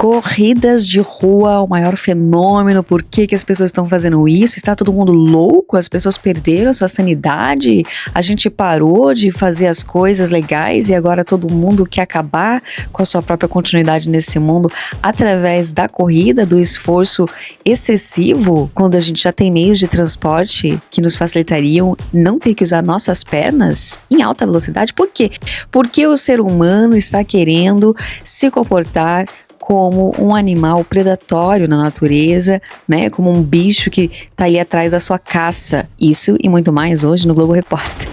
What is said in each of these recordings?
Corridas de rua, o maior fenômeno. Por que que as pessoas estão fazendo isso? Está todo mundo louco? As pessoas perderam a sua sanidade? A gente parou de fazer as coisas legais e agora todo mundo quer acabar com a sua própria continuidade nesse mundo através da corrida, do esforço excessivo, quando a gente já tem meios de transporte que nos facilitariam não ter que usar nossas pernas em alta velocidade? Por quê? Porque o ser humano está querendo se comportar como um animal predatório na natureza, né? Como um bicho que tá aí atrás da sua caça. Isso e muito mais hoje no Globo Repórter.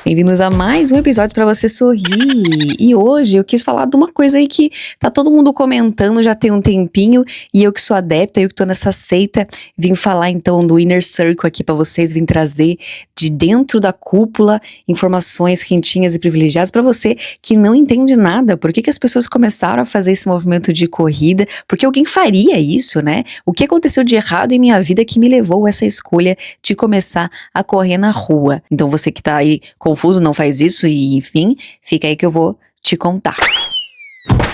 Bem-vindos a mais um episódio para você sorrir. E hoje eu quis falar de uma coisa aí que tá todo mundo comentando já tem um tempinho, e eu que sou adepta, eu que tô nessa seita, vim falar então do Inner Circle aqui para vocês, vim trazer de dentro da cúpula informações quentinhas e privilegiadas para você que não entende nada. Por que que as pessoas começaram a fazer esse movimento de corrida? Porque alguém faria isso, né? O que aconteceu de errado em minha vida que me levou a essa escolha de começar a correr na rua? Então você que tá aí confuso, não faz isso e enfim, fica aí que eu vou te contar.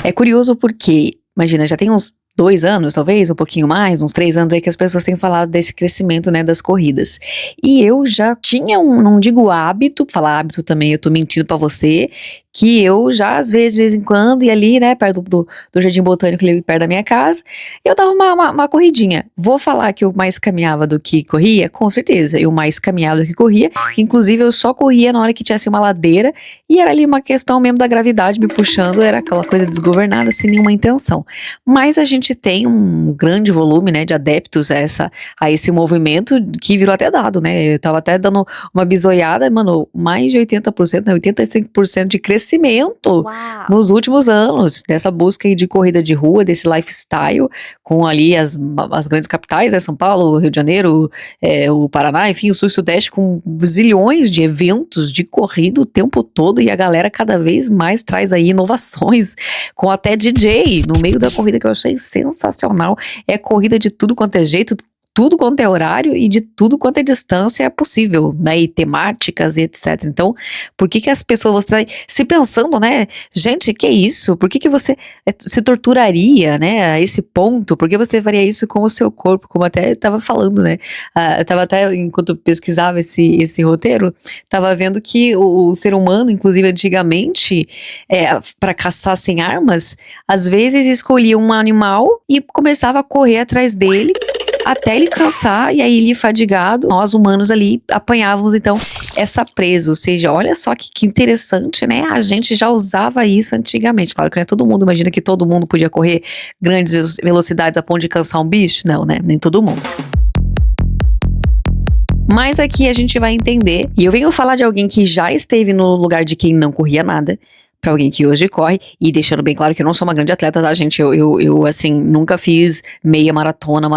É curioso porque, imagina, já tem uns 2 anos, talvez, um pouquinho mais, uns 3 anos aí que as pessoas têm falado desse crescimento, né, das corridas. E eu já tinha não digo hábito, falar hábito também, eu tô mentindo pra você, que eu já, às vezes, de vez em quando, ia ali, né, perto do Jardim Botânico, ali perto da minha casa, eu dava uma corridinha. Vou falar que eu mais caminhava do que corria? Com certeza, eu mais caminhava do que corria, inclusive eu só corria na hora que tivesse uma ladeira, e era ali uma questão mesmo da gravidade me puxando, era aquela coisa desgovernada, sem nenhuma intenção. Mas a gente tem um grande volume, né, de adeptos a esse movimento, que virou até dado, né, eu tava até dando uma bisoiada, mano, mais de 80%, né, 85% de crescimento nos últimos anos, dessa busca aí de corrida de rua, desse lifestyle, com ali as grandes capitais, né, São Paulo, Rio de Janeiro, o Paraná, enfim, o Sul e Sudeste, com zilhões de eventos de corrida o tempo todo, e a galera cada vez mais traz aí inovações, com até DJ no meio da corrida, que eu achei sensacional. É corrida de tudo quanto é jeito, tudo quanto é horário e de tudo quanto é distância é possível, né, e temáticas e etc. Então, por que que as pessoas, você tá se pensando, né, gente, que é isso? Por que que você se torturaria, né, a esse ponto? Por que você faria isso com o seu corpo? Como até estava falando, né, tava até, enquanto eu pesquisava esse roteiro, tava vendo que o ser humano, inclusive antigamente, para caçar sem armas, às vezes escolhia um animal e começava a correr atrás dele, até ele cansar, e aí ele fadigado, nós humanos ali apanhávamos então essa presa, ou seja, olha só que interessante, né, a gente já usava isso antigamente. Claro que não é todo mundo, imagina que todo mundo podia correr grandes velocidades a ponto de cansar um bicho, não, né, nem todo mundo. Mas aqui a gente vai entender, e eu venho falar de alguém que já esteve no lugar de quem não corria nada, pra alguém que hoje corre, e deixando bem claro que eu não sou uma grande atleta, tá, gente? Eu assim, nunca fiz meia maratona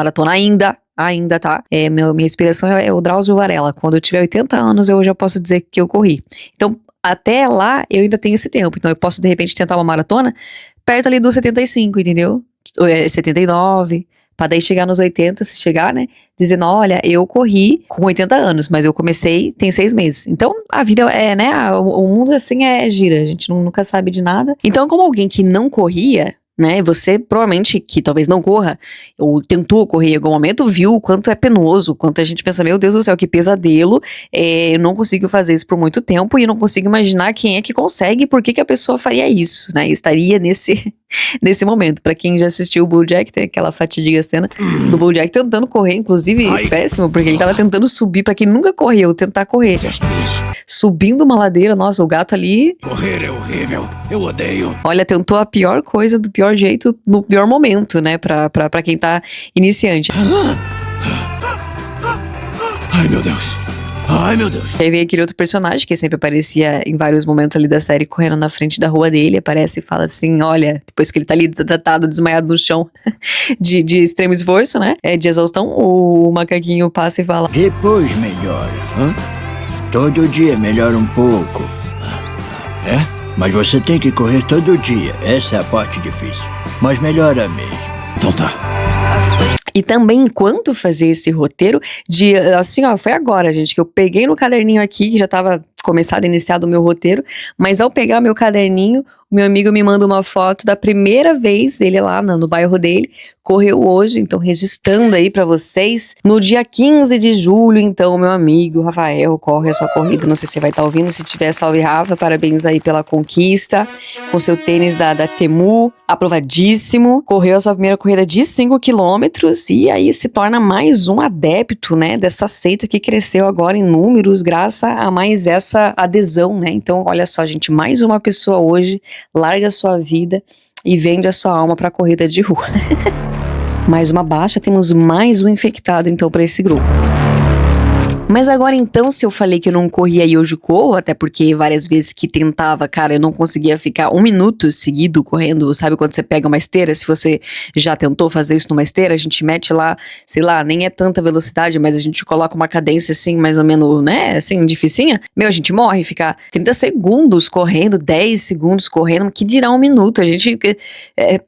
ainda, tá? Minha inspiração é o Drauzio Varela. Quando eu tiver 80 anos, eu já posso dizer que eu corri. Então, até lá, eu ainda tenho esse tempo. Então, eu posso, de repente, tentar uma maratona perto ali dos 75, entendeu? 79, pra daí chegar nos 80, se chegar, né? Dizendo, olha, eu corri com 80 anos, mas eu comecei tem 6 meses. Então, a vida né, o mundo assim gira, a gente nunca sabe de nada. Então, como alguém que não corria, né, você provavelmente, que talvez não corra, ou tentou correr em algum momento, viu o quanto é penoso, o quanto a gente pensa, meu Deus do céu, que pesadelo, eu não consigo fazer isso por muito tempo, e não consigo imaginar quem é que consegue, por que que a pessoa faria isso, né, estaria nesse momento. Pra quem já assistiu o BoJack, tem aquela fatídica cena do BoJack tentando correr, inclusive péssimo, porque ele tava tentando subir, pra quem nunca correu, tentar correr, subindo uma ladeira, nossa, o gato ali, correr é horrível, eu odeio. Olha, tentou a pior coisa do pior jeito, no pior momento, né, pra quem tá iniciante. Ai, meu Deus. Ai, meu Deus. E aí vem aquele outro personagem que sempre aparecia em vários momentos ali da série, correndo na frente da rua dele, aparece e fala assim, olha, depois que ele tá ali desidratado, desmaiado no chão, de extremo esforço, né, de exaustão, o macaquinho passa e fala, depois melhora, todo dia melhora um pouco. Mas você tem que correr todo dia, essa é a parte difícil, mas melhora mesmo. Então tá. E também, enquanto fazia esse roteiro, assim, ó, foi agora, gente, que eu peguei no caderninho aqui, que já tava começado, iniciado o meu roteiro, mas ao pegar meu caderninho, Meu amigo me manda uma foto da primeira vez dele lá no bairro dele. Correu hoje, então registrando aí pra vocês. No dia 15 de julho, então, meu amigo Rafael corre a sua corrida. Não sei se você vai estar ouvindo, se tiver, salve Rafa. Parabéns aí pela conquista. Com seu tênis da Temu, aprovadíssimo. Correu a sua primeira corrida de 5 quilômetros e aí se torna mais um adepto, né, dessa seita que cresceu agora em números graças a mais essa adesão, né? Então, olha só, gente, mais uma pessoa hoje larga a sua vida e vende a sua alma pra corrida de rua. Mais uma baixa, temos mais um infectado então para esse grupo. Mas agora então, se eu falei que eu não corria e hoje corro, até porque várias vezes que tentava, cara, eu não conseguia ficar 1 minuto seguido correndo, sabe quando você pega uma esteira, se você já tentou fazer isso numa esteira, a gente mete lá, sei lá, nem é tanta velocidade, mas a gente coloca uma cadência assim, mais ou menos, né, assim, dificinha, a gente morre, ficar 30 segundos correndo, 10 segundos correndo, que dirá 1 minuto, a gente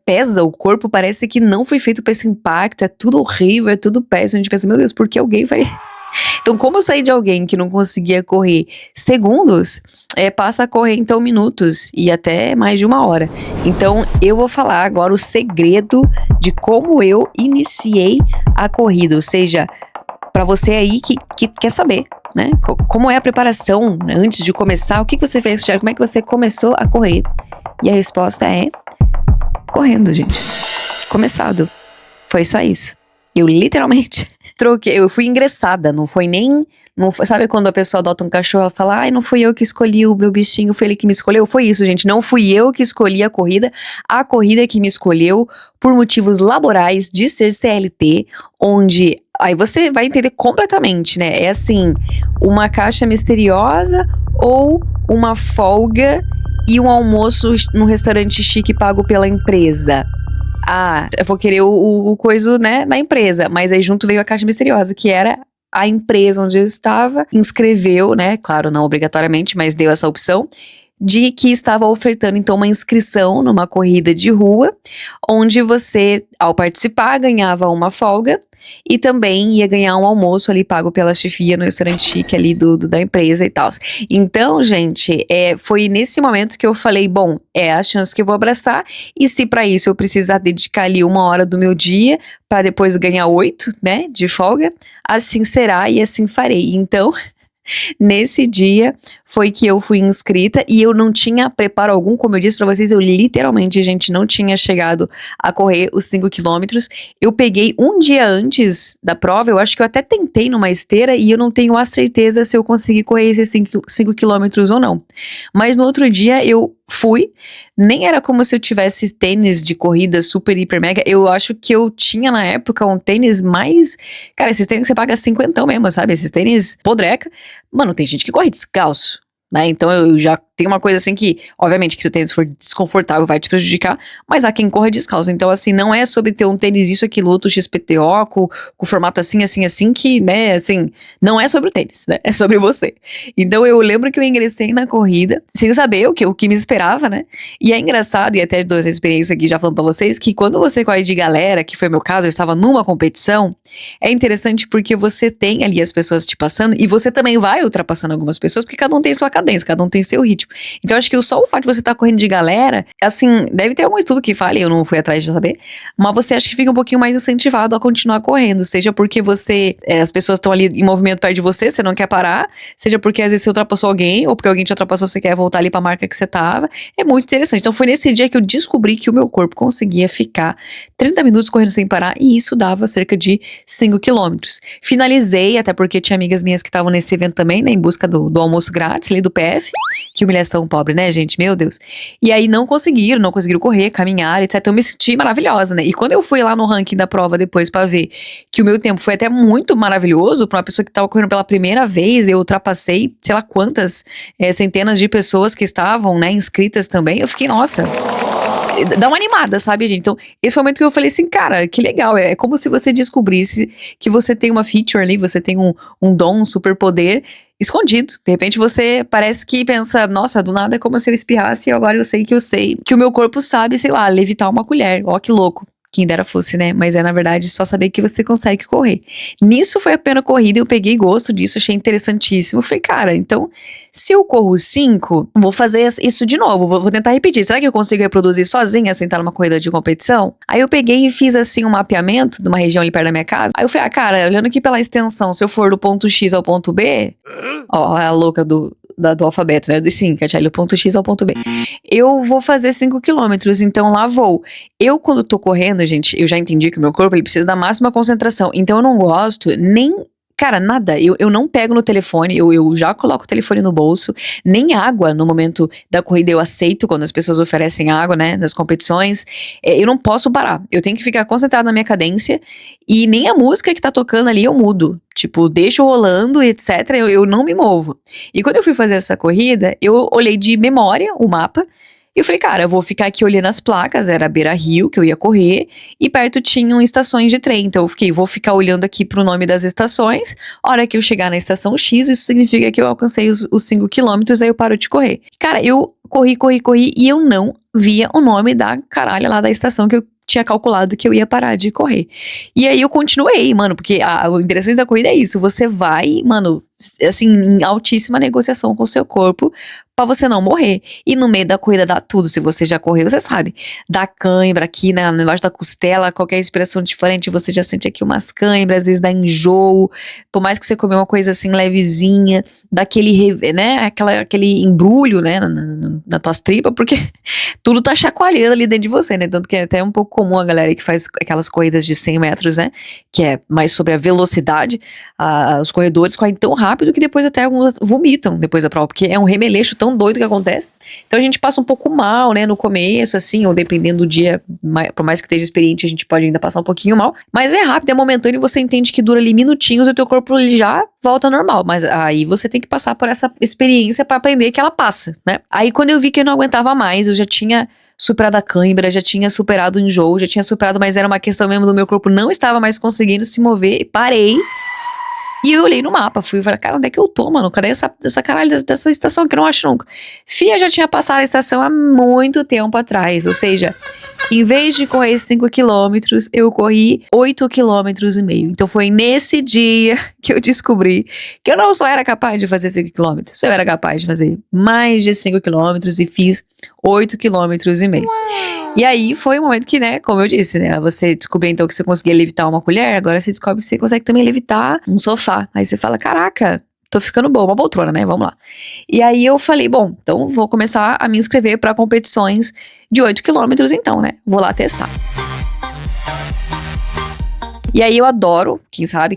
pesa, o corpo parece que não foi feito para esse impacto, é tudo horrível, é tudo péssimo, a gente pensa, meu Deus, por que alguém faria... Então, como eu saí de alguém que não conseguia correr segundos, passa a correr então minutos e até mais de 1 hora. Então, eu vou falar agora o segredo de como eu iniciei a corrida, ou seja, para você aí que quer saber, né? Como é a preparação antes de começar, o que você fez, como é que você começou a correr? E a resposta é correndo, gente. Começado. Foi só isso. Eu literalmente... troquei, eu fui ingressada, não foi, sabe quando a pessoa adota um cachorro e fala, ai, não fui eu que escolhi o meu bichinho, foi ele que me escolheu, foi isso, gente, não fui eu que escolhi a corrida que me escolheu por motivos laborais de ser CLT, onde, aí você vai entender completamente, né, é assim, uma caixa misteriosa ou uma folga e um almoço num restaurante chique pago pela empresa. Ah, eu vou querer o coisa, né, da empresa. Mas aí junto veio a caixa misteriosa, que era a empresa onde eu estava, inscreveu, né, claro, não obrigatoriamente, mas deu essa opção, de que estava ofertando, então, uma inscrição numa corrida de rua, onde você, ao participar, ganhava uma folga e também ia ganhar um almoço ali pago pela chefia no restaurante chique ali da empresa e tal. Então, gente, foi nesse momento que eu falei, bom, é a chance que eu vou abraçar e se para isso eu precisar dedicar ali 1 hora do meu dia para depois ganhar 8, né, de folga, assim será e assim farei. Então... nesse dia foi que eu fui inscrita e eu não tinha preparo algum, como eu disse pra vocês, eu literalmente, gente, não tinha chegado a correr os 5 quilômetros. Eu peguei um dia antes da prova, eu acho que eu até tentei numa esteira e eu não tenho a certeza se eu consegui correr esses 5 quilômetros ou não. Mas no outro dia eu fui, nem era como se eu tivesse tênis de corrida super, hiper, mega, eu acho que eu tinha na época um tênis mais, cara, esses tênis que você paga 50 mesmo, sabe, esses tênis podreca, mano, tem gente que corre descalço, né, então eu já tenho uma coisa assim que, obviamente, que se o tênis for desconfortável vai te prejudicar, mas há quem corra descalço, então assim, não é sobre ter um tênis isso, aquilo, outro XPTO, com formato assim, que, né, assim, não é sobre o tênis, né, é sobre você. Então eu lembro que eu ingressei na corrida, sem saber o que me esperava, né, e é engraçado, e até dou essa experiência aqui já falando pra vocês, que quando você corre de galera, que foi meu caso, eu estava numa competição, é interessante porque você tem ali as pessoas te passando, e você também vai ultrapassando algumas pessoas, porque cada um tem sua cadência, cada um tem seu ritmo. Então acho que só o fato de você estar correndo de galera, assim, deve ter algum estudo que fale, eu não fui atrás de saber, mas você acha que fica um pouquinho mais incentivado a continuar correndo, seja porque as pessoas estão ali em movimento perto de você não quer parar, seja porque às vezes você ultrapassou alguém, ou porque alguém te ultrapassou, você quer voltar ali pra marca que você tava, é muito interessante. Então foi nesse dia que eu descobri que o meu corpo conseguia ficar 30 minutos correndo sem parar, e isso dava cerca de 5 quilômetros. Finalizei, até porque tinha amigas minhas que estavam nesse evento também, né, em busca do almoço grátis ali do PF, que humilhação pobre, né, gente? Meu Deus. E aí não conseguiram correr, caminhar, etc. Então eu me senti maravilhosa, né? E quando eu fui lá no ranking da prova depois pra ver que o meu tempo foi até muito maravilhoso pra uma pessoa que tava correndo pela primeira vez, eu ultrapassei, sei lá quantas centenas de pessoas que estavam, né, inscritas também. Eu fiquei, nossa, dá uma animada, sabe, gente? Então, esse foi o momento que eu falei assim, cara, que legal. É como se você descobrisse que você tem uma feature ali, você tem um dom, um superpoder escondido. De repente você parece que pensa, nossa, do nada é como se eu espirrasse e agora eu sei que o meu corpo sabe, sei lá, levitar uma colher. Ó, que louco. Quem dera fosse, né? Mas na verdade, só saber que você consegue correr. Nisso foi a primeira corrida, eu peguei gosto disso, achei interessantíssimo. Falei, cara, então, se eu corro 5, vou fazer isso de novo, vou tentar repetir. Será que eu consigo reproduzir sozinha, sem estar numa corrida de competição? Aí eu peguei e fiz, assim, um mapeamento de uma região ali perto da minha casa. Aí eu falei, cara, olhando aqui pela extensão, se eu for do ponto X ao ponto B, ó, a louca do alfabeto, né? Sim, Katia, do ponto X ao ponto B. Eu vou fazer 5 quilômetros, então lá vou. Eu, quando tô correndo, gente, eu já entendi que o meu corpo ele precisa da máxima concentração. Então eu não gosto nem. Cara, nada. Eu não pego no telefone, eu já coloco o telefone no bolso. Nem água no momento da corrida eu aceito quando as pessoas oferecem água, né? Nas competições. Eu não posso parar. Eu tenho que ficar concentrada na minha cadência. E nem a música que tá tocando ali eu mudo. Tipo, deixo rolando, etc. Eu não me movo. E quando eu fui fazer essa corrida, eu olhei de memória o mapa. E eu falei, cara, eu vou ficar aqui olhando as placas, era Beira-Rio, que eu ia correr, e perto tinham estações de trem, então eu fiquei, vou ficar olhando aqui pro nome das estações, a hora que eu chegar na estação X, isso significa que eu alcancei os 5 quilômetros, aí eu paro de correr. Cara, eu corri, e eu não via o nome da caralho lá da estação que eu tinha calculado que eu ia parar de correr. E aí eu continuei, mano, porque o interessante da corrida é isso, você vai, mano, assim, em altíssima negociação com o seu corpo, pra você não morrer. E no meio da corrida dá tudo. Se você já correu, você sabe. Dá cãibra aqui, né, embaixo da costela, qualquer respiração diferente, você já sente aqui umas cãibras, às vezes dá enjoo. Por mais que você comeu uma coisa assim levezinha, dá aquele, né, aquele embrulho, né, na tuas tripas, porque tudo tá chacoalhando ali dentro de você, né? Tanto que é até um pouco comum a galera que faz aquelas corridas de 100 metros, né? Que é mais sobre a velocidade. Os corredores correm tão rápido que depois até alguns vomitam depois da prova, porque é um remeleixo tão doido que acontece. Então a gente passa um pouco mal, né, no começo, assim, ou dependendo do dia, por mais que esteja experiente, a gente pode ainda passar um pouquinho mal, mas é rápido, é momentâneo e você entende que dura ali minutinhos e o teu corpo ele já volta ao normal, mas aí você tem que passar por essa experiência pra aprender que ela passa, né? Aí quando eu vi que eu não aguentava mais, eu já tinha superado a cãibra, já tinha superado o enjoo, já tinha superado, mas era uma questão mesmo do meu corpo não estava mais conseguindo se mover, parei. E eu olhei no mapa, fui e falei, cara, onde é que eu tô, mano? Cadê essa caralho dessa estação que eu não acho nunca? Fia já tinha passado a estação há muito tempo atrás, ou seja, em vez de correr 5 quilômetros, eu corri 8 quilômetros e meio. Então foi nesse dia que eu descobri que eu não só era capaz de fazer 5 quilômetros, eu era capaz de fazer mais de 5 quilômetros e fiz 8 quilômetros e meio. E aí foi um momento que, né, como eu disse, né, você descobriu então que você conseguia levitar uma colher, agora você descobre que você consegue também levitar um sofá. Aí você fala, caraca, tô ficando boa, uma poltrona, né, vamos lá. E aí eu falei, bom, então vou começar a me inscrever para competições de 8 quilômetros então, né, vou lá testar. E aí eu adoro,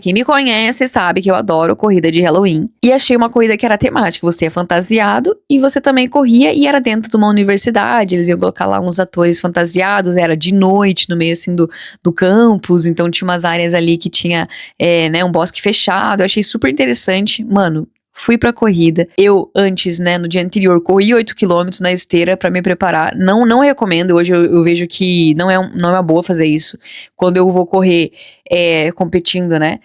quem me conhece sabe que eu adoro corrida de Halloween. E achei uma corrida que era temática, você é fantasiado e você também corria e era dentro de uma universidade, eles iam colocar lá uns atores fantasiados, era de noite, no meio assim do campus, então tinha umas áreas ali que tinha, né, um bosque fechado, eu achei super interessante, mano. Fui pra corrida. Eu, antes, né, no dia anterior, corri 8 quilômetros na esteira pra me preparar. Não recomendo. Hoje eu vejo que não é uma boa fazer isso. Quando eu vou correr competindo, né?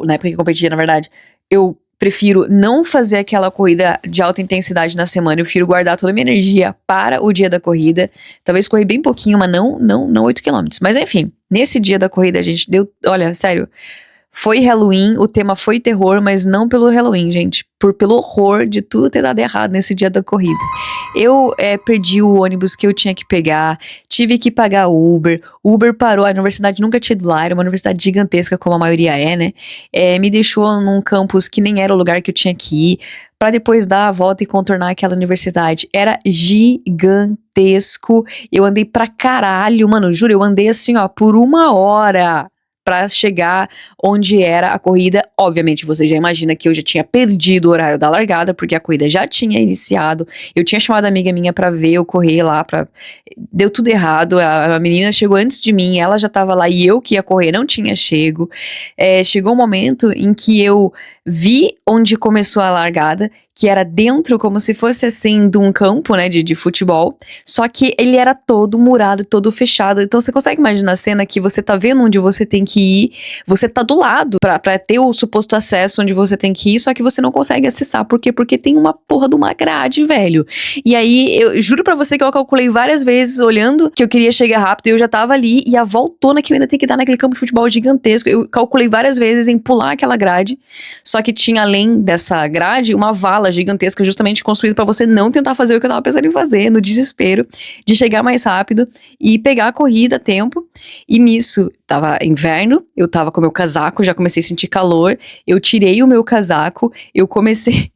Na época que eu competia, na verdade, eu prefiro não fazer aquela corrida de alta intensidade na semana. Eu prefiro guardar toda a minha energia para o dia da corrida. Talvez correr bem pouquinho, mas não 8 quilômetros. Mas enfim, nesse dia da corrida a gente deu... Olha, sério... Foi Halloween, o tema foi terror, mas não pelo Halloween, gente. Pelo horror de tudo ter dado errado nesse dia da corrida. Eu perdi o ônibus que eu tinha que pegar, tive que pagar Uber. Uber parou, a universidade nunca tinha ido lá, era uma universidade gigantesca, como a maioria né? Me deixou num campus que nem era o lugar que eu tinha que ir, pra depois dar a volta e contornar aquela universidade. Era gigantesco. Eu andei pra caralho, mano, juro, eu andei assim, ó, por 1 hora. Pra chegar onde era a corrida. Obviamente você já imagina que eu já tinha perdido o horário da largada, porque a corrida já tinha iniciado, eu tinha chamado a amiga minha pra ver eu correr lá, deu tudo errado, a menina chegou antes de mim, ela já tava lá e eu que ia correr não tinha chego. Chegou um momento em que eu vi onde começou a largada, que era dentro, como se fosse assim, de um campo, né, de futebol. Só que ele era todo murado, todo fechado. Então você consegue imaginar a cena que você tá vendo onde você tem que ir, você tá do lado pra ter o suposto acesso onde você tem que ir, só que você não consegue acessar. Por quê? Porque tem uma porra de uma grade, velho. E aí, eu juro pra você que eu calculei várias vezes, olhando que eu queria chegar rápido, e eu já tava ali, e a voltona que eu ainda tenho que dar naquele campo de futebol gigantesco. Eu calculei várias vezes em pular aquela grade, só que tinha além dessa grade, uma vala gigantesca justamente construída pra você não tentar fazer o que eu tava pensando em fazer, no desespero de chegar mais rápido e pegar a corrida a tempo. E nisso, tava inverno, eu tava com meu casaco, já comecei a sentir calor, eu tirei o meu casaco, eu comecei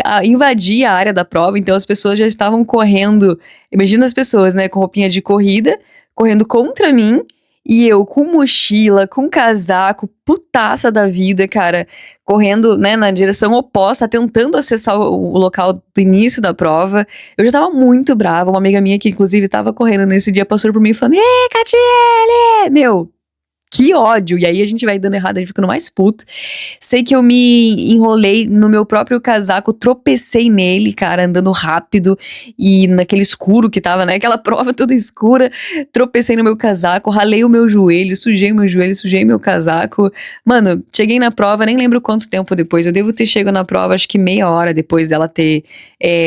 a invadir a área da prova, então as pessoas já estavam correndo, imagina as pessoas, né, com roupinha de corrida, correndo contra mim, e eu com mochila, com casaco, putaça da vida, cara, correndo, né, na direção oposta, tentando acessar o local do início da prova. Eu já tava muito brava, uma amiga minha que inclusive tava correndo nesse dia, passou por mim falando, ê, Catiele! Meu, que ódio! E aí a gente vai dando errado, a gente ficando mais puto. Sei que eu me enrolei no meu próprio casaco, tropecei nele, cara, andando rápido e naquele escuro que tava, né? Aquela prova toda escura. Tropecei no meu casaco, ralei o meu joelho, sujei meu casaco. Mano, cheguei na prova, nem lembro quanto tempo depois. Eu devo ter chegado na prova, acho que meia hora depois dela ter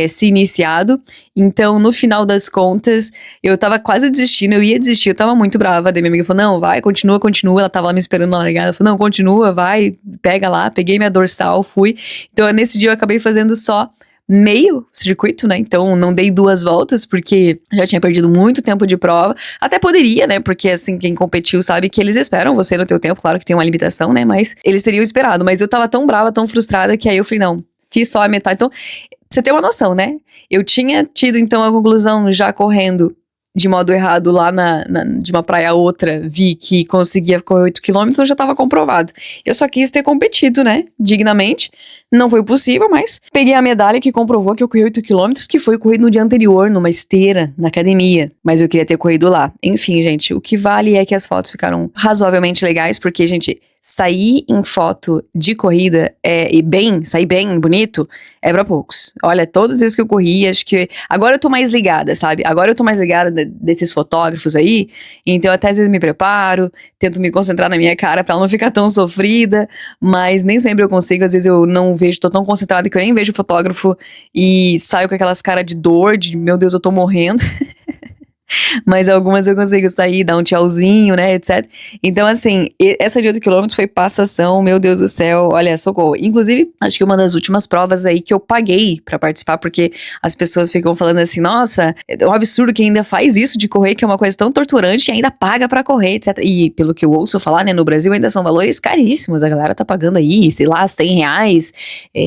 se iniciado. Então, no final das contas, eu tava quase desistindo, eu ia desistir, eu tava muito brava. Daí minha amiga falou, não, vai, continua. Ela tava lá me esperando na largada. Ela falou, não, continua, vai, pega lá. Peguei minha dorsal, fui. Então, nesse dia eu acabei fazendo só meio circuito, né? Então, não dei 2 voltas, porque já tinha perdido muito tempo de prova. Até poderia, né? Porque, assim, quem competiu sabe que eles esperam você no teu tempo. Claro que tem uma limitação, né? Mas eles teriam esperado. Mas eu tava tão brava, tão frustrada, que aí eu falei, não, fiz só a metade. Então, pra você ter uma noção, né? Eu tinha tido, então, a conclusão já correndo de modo errado lá de uma praia a outra, vi que conseguia correr 8 km, já tava comprovado. Eu só quis ter competido, né, dignamente, não foi possível, mas peguei a medalha que comprovou que eu corri 8 km, que foi corrido no dia anterior, numa esteira, na academia, mas eu queria ter corrido lá. Enfim, gente, o que vale é que as fotos ficaram razoavelmente legais, porque, gente, sair em foto de corrida sair bem, bonito, é pra poucos. Olha, todas as vezes que eu corri, acho que agora eu tô mais ligada, sabe? Agora eu tô mais ligada desses fotógrafos aí, então até às vezes me preparo, tento me concentrar na minha cara pra ela não ficar tão sofrida, mas nem sempre eu consigo, às vezes eu não vejo, tô tão concentrada que eu nem vejo o fotógrafo e saio com aquelas caras de dor, de meu Deus, eu tô morrendo. Mas algumas eu consigo sair, dar um tchauzinho, né, etc. Então, assim, essa de 8 km foi passação, meu Deus do céu, olha, socorro. Inclusive, acho que uma das últimas provas aí que eu paguei pra participar, porque as pessoas ficam falando assim, nossa, é um absurdo que ainda faz isso de correr, que é uma coisa tão torturante, e ainda paga pra correr, etc. E pelo que eu ouço falar, né, no Brasil ainda são valores caríssimos, a galera tá pagando aí, sei lá, R$100,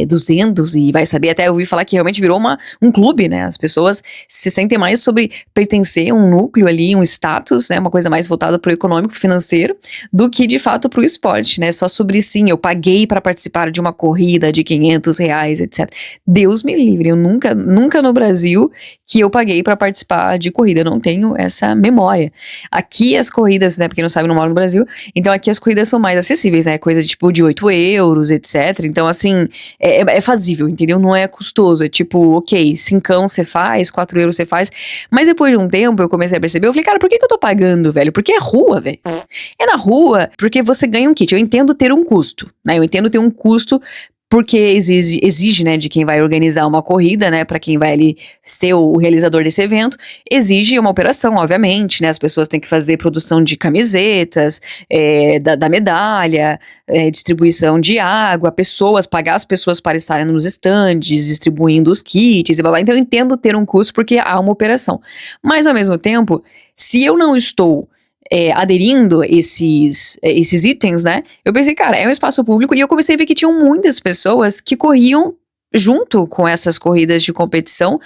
200, e vai saber, até eu ouvi falar que realmente virou um clube, né, as pessoas se sentem mais sobre pertencer um núcleo ali, um status, né, uma coisa mais voltada pro econômico, pro financeiro, do que de fato pro esporte, né, só sobre sim, eu paguei pra participar de uma corrida de R$500, etc. Deus me livre, eu nunca no Brasil que eu paguei pra participar de corrida, eu não tenho essa memória. Aqui as corridas, né, pra quem não sabe, não moro no Brasil, então aqui as corridas são mais acessíveis, né, coisa tipo de 8 euros, etc. Então assim, é fazível, entendeu? Não é custoso, é tipo, ok, 5 você faz, 4 euros você faz, mas depois de um tempo eu comecei a perceber, eu falei, cara, por que eu tô pagando, velho? Porque é rua, velho. É na rua, porque você ganha um kit. Eu entendo ter um custo, né? Eu entendo ter um custo porque exige, né, de quem vai organizar uma corrida, né, pra quem vai ali ser o realizador desse evento, exige uma operação, obviamente, né, as pessoas têm que fazer produção de camisetas, da medalha, distribuição de água, pagar as pessoas para estarem nos estandes, distribuindo os kits e blá blá. Então eu entendo ter um custo porque há uma operação. Mas ao mesmo tempo, se eu não estou aderindo esses itens, né? Eu pensei, cara, é um espaço público, e eu comecei a ver que tinham muitas pessoas que corriam junto com essas corridas de competição,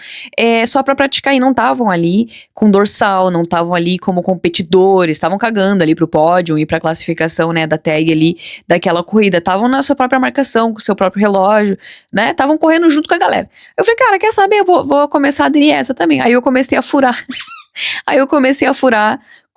só pra praticar, e não estavam ali com dorsal, não estavam ali como competidores, estavam cagando ali pro pódio e pra classificação, né, da tag ali daquela corrida, estavam na sua própria marcação, com o seu próprio relógio, né, estavam correndo junto com a galera. Eu falei, cara, quer saber, eu vou começar a aderir essa também. Aí eu comecei a furar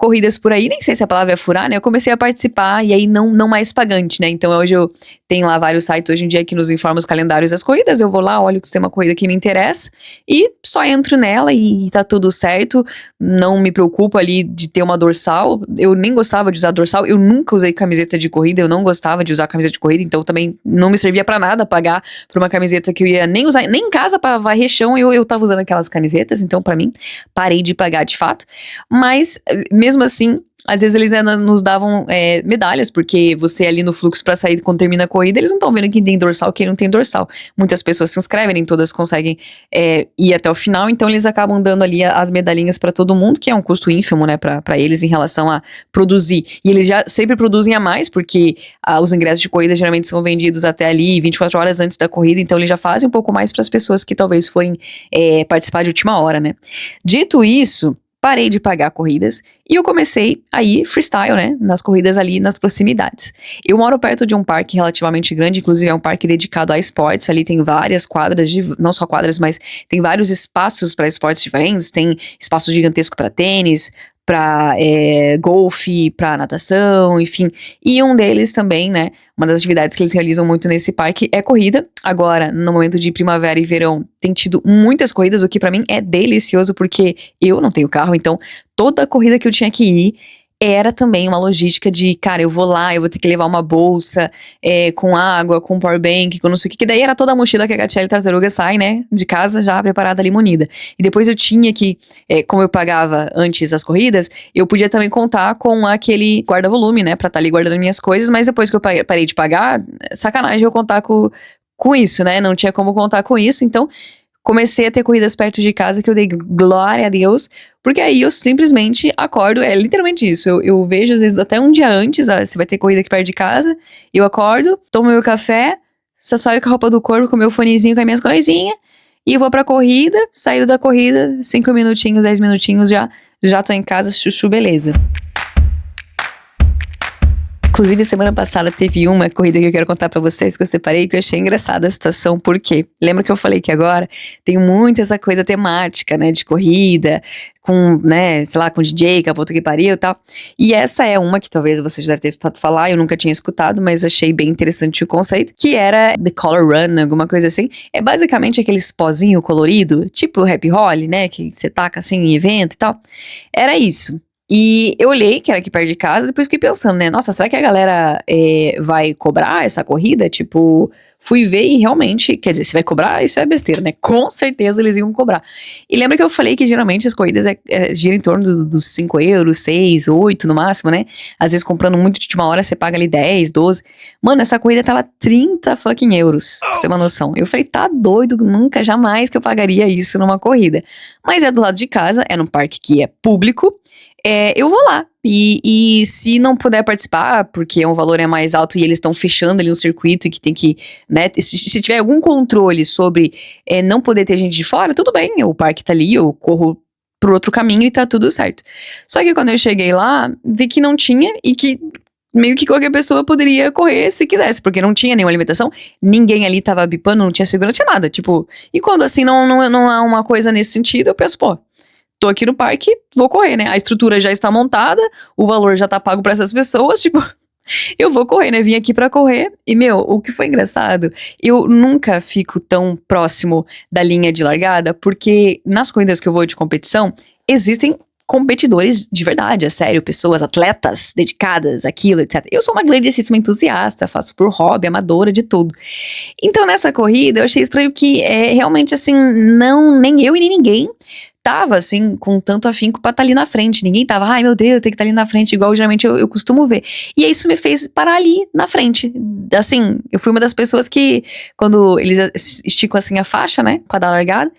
corridas por aí, nem sei se a palavra é furar, né? Eu comecei a participar e aí não mais pagante, né? Então hoje eu tenho lá vários sites hoje em dia que nos informam os calendários das corridas, eu vou lá, olho se tem uma corrida que me interessa e só entro nela e tá tudo certo, não me preocupo ali de ter uma dorsal, eu nem gostava de usar dorsal, eu nunca usei camiseta de corrida, eu não gostava de usar camiseta de corrida, então também não me servia pra nada pagar por uma camiseta que eu ia nem usar, nem em casa pra varrer chão, eu tava usando aquelas camisetas, então pra mim, parei de pagar de fato, mas mesmo assim, às vezes eles ainda nos davam medalhas, porque você ali no fluxo pra sair quando termina a corrida, eles não estão vendo quem tem dorsal e quem não tem dorsal. Muitas pessoas se inscrevem, nem todas conseguem ir até o final, então eles acabam dando ali as medalhinhas pra todo mundo, que é um custo ínfimo, né, pra eles em relação a produzir. E eles já sempre produzem a mais, porque os ingressos de corrida geralmente são vendidos até ali 24 horas antes da corrida, então eles já fazem um pouco mais pras pessoas que talvez forem participar de última hora, né. Dito isso, parei de pagar corridas e eu comecei a ir freestyle, né, nas corridas ali nas proximidades. Eu moro perto de um parque relativamente grande, inclusive é um parque dedicado a esportes, ali tem várias quadras, não só quadras, mas tem vários espaços para esportes diferentes, tem espaço gigantesco para tênis, para golfe, para natação, enfim. E um deles também, né, uma das atividades que eles realizam muito nesse parque é corrida. Agora, no momento de primavera e verão, tem tido muitas corridas, o que pra mim é delicioso, porque eu não tenho carro, então toda corrida que eu tinha que ir era também uma logística de, cara, eu vou lá, eu vou ter que levar uma bolsa com água, com powerbank, com não sei o que daí era toda a mochila que a Gatiele Tartaruga sai, né, de casa já preparada ali, munida. E depois eu tinha que, como eu pagava antes as corridas, eu podia também contar com aquele guarda-volume, né, pra estar ali guardando minhas coisas, mas depois que eu parei de pagar, sacanagem eu contar com isso, né, não tinha como contar com isso, então comecei a ter corridas perto de casa que eu dei glória a Deus, porque aí eu simplesmente acordo, é literalmente isso, eu vejo às vezes até um dia antes, se vai ter corrida aqui perto de casa, eu acordo, tomo meu café, saio com a roupa do corpo, com meu fonezinho, com as minhas coisinhas, e vou pra corrida, saído da corrida, 5 minutinhos, 10 minutinhos já tô em casa, chuchu, beleza. Inclusive, semana passada teve uma corrida que eu quero contar pra vocês que eu separei, que eu achei engraçada a situação, porque lembra que eu falei que agora tem muito essa coisa temática, né, de corrida, com, né, sei lá, com DJ, com a puta que pariu e tal. E essa é uma que talvez você já deve ter escutado falar, eu nunca tinha escutado, mas achei bem interessante o conceito, que era The Color Run, alguma coisa assim. É basicamente aqueles pozinho colorido, tipo o Happy Holly, né, que você taca assim em evento e tal. Era isso. E eu olhei que era aqui perto de casa, depois fiquei pensando, né, nossa, será que a galera vai cobrar essa corrida? Tipo, fui ver e realmente, quer dizer, se vai cobrar, isso é besteira, né? Com certeza eles iam cobrar. E lembra que eu falei que geralmente as corridas giram em torno dos 5 euros, 6, 8 no máximo, né? Às vezes comprando muito de última hora, você paga ali 10, 12. Mano, essa corrida tava 30 fucking euros, pra você ter uma noção. Eu falei, tá doido, nunca, jamais que eu pagaria isso numa corrida. Mas é do lado de casa, é num parque que é público, eu vou lá. E se não puder participar, porque o valor é mais alto e eles estão fechando ali um circuito e que tem que, né, se tiver algum controle sobre não poder ter gente de fora, tudo bem, o parque tá ali, eu corro pro outro caminho e tá tudo certo. Só que quando eu cheguei lá, vi que não tinha e que meio que qualquer pessoa poderia correr se quisesse, porque não tinha nenhuma limitação, ninguém ali tava bipando, não tinha segurança, não tinha nada, tipo, e quando assim não há uma coisa nesse sentido, eu penso, pô, tô aqui no parque, vou correr, né? A estrutura já está montada, o valor já tá pago pra essas pessoas, tipo, eu vou correr, né? Vim aqui pra correr e, meu, o que foi engraçado, eu nunca fico tão próximo da linha de largada, porque nas corridas que eu vou de competição, existem competidores de verdade, é sério, pessoas, atletas dedicadas àquilo, etc. Eu sou uma grandíssima entusiasta, faço por hobby, amadora de tudo. Então, nessa corrida, eu achei estranho que, realmente, assim, nem eu e nem ninguém tava, assim, com tanto afinco pra estar ali na frente. Ninguém tava, ai meu Deus, tem que estar ali na frente, igual geralmente eu costumo ver. E isso me fez parar ali na frente. Assim, eu fui uma das pessoas que, quando eles esticam assim a faixa, né, pra dar a largada,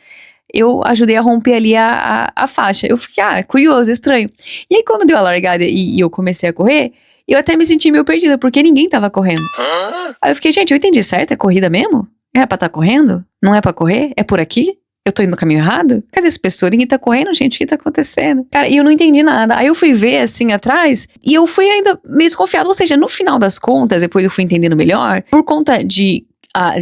eu ajudei a romper ali a faixa. Eu fiquei, curioso, estranho. E aí quando deu a largada e eu comecei a correr, eu até me senti meio perdida, porque ninguém tava correndo. Aí eu fiquei, gente, eu entendi certo? É corrida mesmo? Era pra estar correndo? Não é pra correr? É por aqui? Eu tô indo no caminho errado? Cadê essa pessoa? Ninguém tá correndo, gente? O que tá acontecendo? Cara, e eu não entendi nada. Aí eu fui ver, assim, atrás, e eu fui ainda meio desconfiada. Ou seja, no final das contas, depois eu fui entendendo melhor, por conta de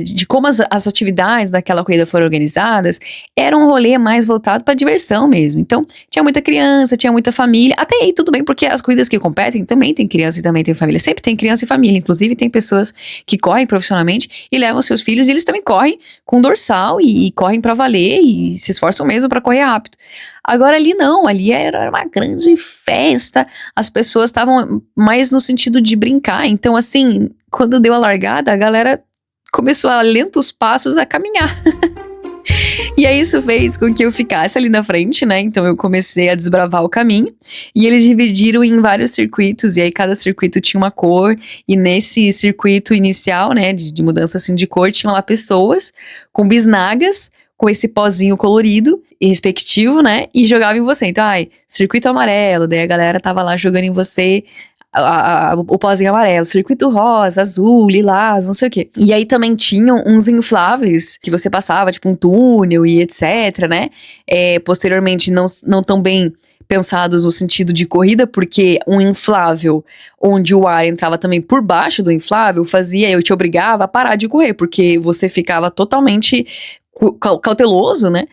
de como as atividades daquela corrida foram organizadas, era um rolê mais voltado pra diversão mesmo. Então, tinha muita criança, tinha muita família. Até aí, tudo bem, porque as corridas que competem também tem criança e também tem família. Sempre tem criança e família. Inclusive, tem pessoas que correm profissionalmente e levam seus filhos, e eles também correm com dorsal e correm pra valer e se esforçam mesmo pra correr rápido. Agora ali não, ali era uma grande festa, as pessoas estavam mais no sentido de brincar. Então, assim, quando deu a largada, a galera começou a lentos passos a caminhar. E aí isso fez com que eu ficasse ali na frente, né? Então eu comecei a desbravar o caminho. E eles dividiram em vários circuitos. E aí cada circuito tinha uma cor. E nesse circuito inicial, né? De mudança assim de cor, tinham lá pessoas com bisnagas, com esse pozinho colorido e respectivo, né? E jogava em você. Então, circuito amarelo. Daí a galera tava lá jogando em você o pozinho amarelo, circuito rosa, azul, lilás, não sei o quê. E aí também tinham uns infláveis que você passava, tipo um túnel e etc, né? Posteriormente, não tão bem pensados no sentido de corrida, porque um inflável onde o ar entrava também por baixo do inflável eu te obrigava a parar de correr, porque você ficava totalmente cauteloso, né?